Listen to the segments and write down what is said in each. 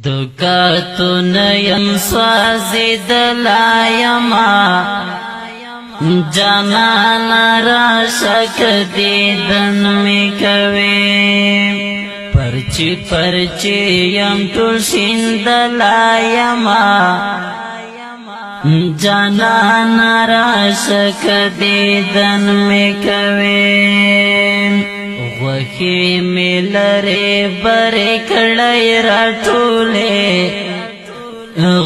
دکاتو نیم سوازی دلایما جانانا را شک دیدن می کوي پرچی پرچی یم ټول شین دلایما جانانا را شک دیدن می کوي وخی ملره بره کڑای را ټوله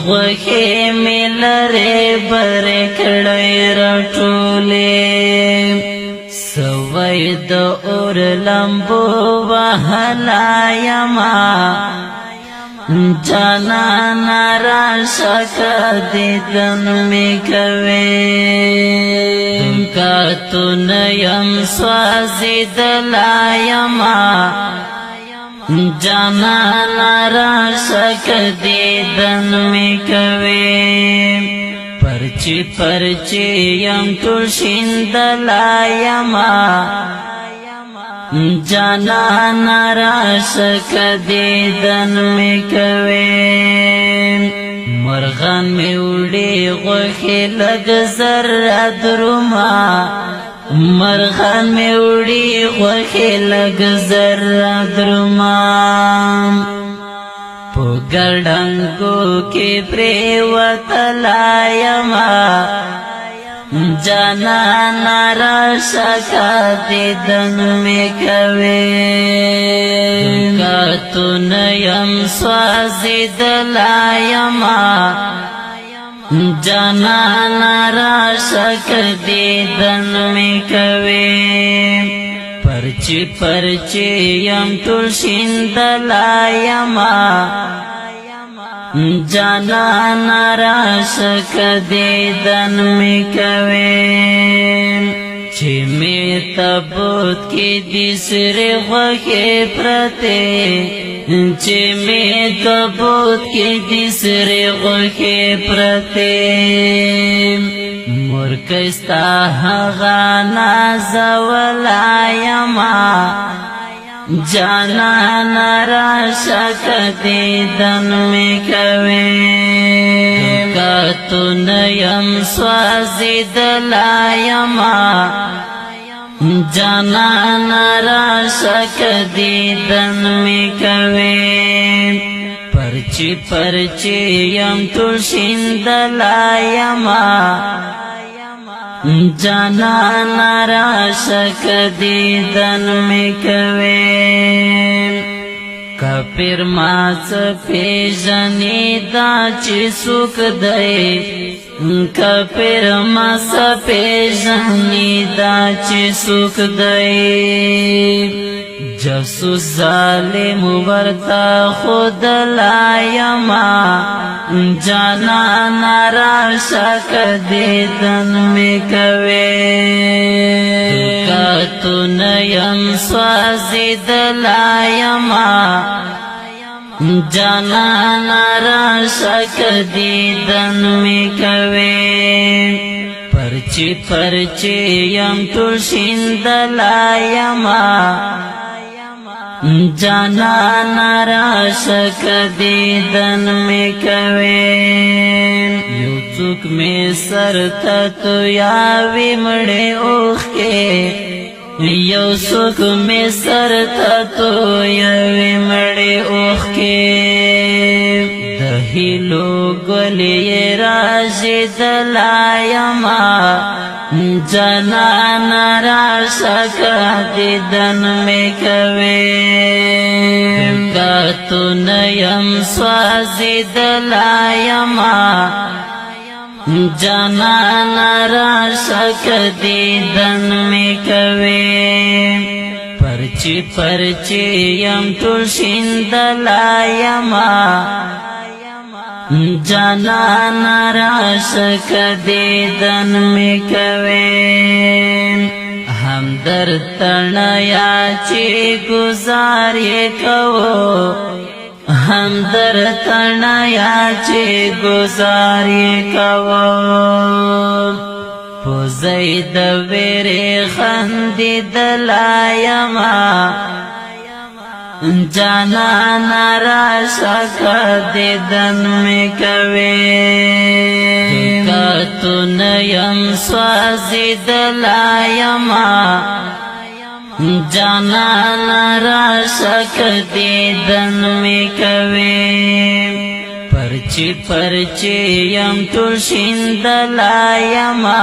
وخی ملره بره کڑای را ټوله سوی د اور لمبو وحلا یما جانا را شک دیدن می کوي دکاتو نیم سوازی دلایما جانا را شک دیدن می کوي پرچی پرچی یم ټول شین دلایما جانا را شک دیدن می کوي مرغان می وړي غوښې لږ زر دروما مرغان می وړي غوښې لږ زر دروما په ګړنګو کې پرېوتلا یما جانا را شک دیدن می کوي دکاتو نیم سوازی دلایما جانا را شک دیدن می کوي پرچی پرچی یم ټول شین دلایما جانا را شک دیدن می کوي چې می تبوت کی دي سر غوښې پرته چې می تبوت کی دي سر غوښې پرته مرکستا هغه ناز ولایما جانا را شک دیدن می کوي دکاتو نیم سوازی دلایما جانا را شک دیدن می کوي پرچی پرچی یم ټول شین دلایما جانا را شک دیدن می کوي کپیر ماس پیژنی دا چې سوک دی کپیر ماس پیژنی دا چې سوک دی جاسوس ظالم ورتا خود لایما جانا را شک دیدن می کوي دکاتو نیم سوازی دلایما جانا را شک دیدن می کوي پرچی پرچی یم ټول شین دلایما جانا را شک دیدن می کوي یو څوک می سر ته تو یاوي مړې اوخه یو څوک می سر ته تو یاوي مړې اوخه د هیلو ګلې راځي دلایما جانا را شک دیدن می کوي دکاتو نیم سوازی دلایما جانا را شک دیدن می کوي پرچی پرچی یم ټول شین دلایما جانا را شک دیدن می کوي همدرد تنیا چې گزار یې کوو همدرد تنیا چې گزار یې کوو پوزی د ویرې خندې دلایما जाना नाराशक दिदन में कवे तो नयन स्वाजिद लायमा जाना नाराशक दिदन में कवे परचे यम तुलसिंद लायमा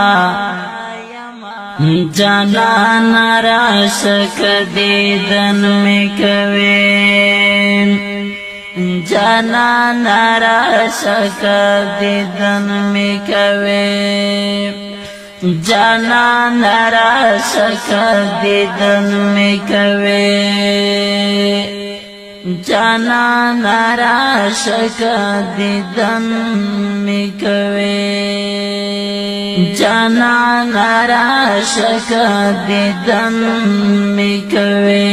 जाना नाराशक दिदन में कवे जाना नाराशक दिदन में कवे जाना नाराशक दिदन में कवे जाना नाराशक दिदन में कवे जाना नाराशक दिदन में कवे।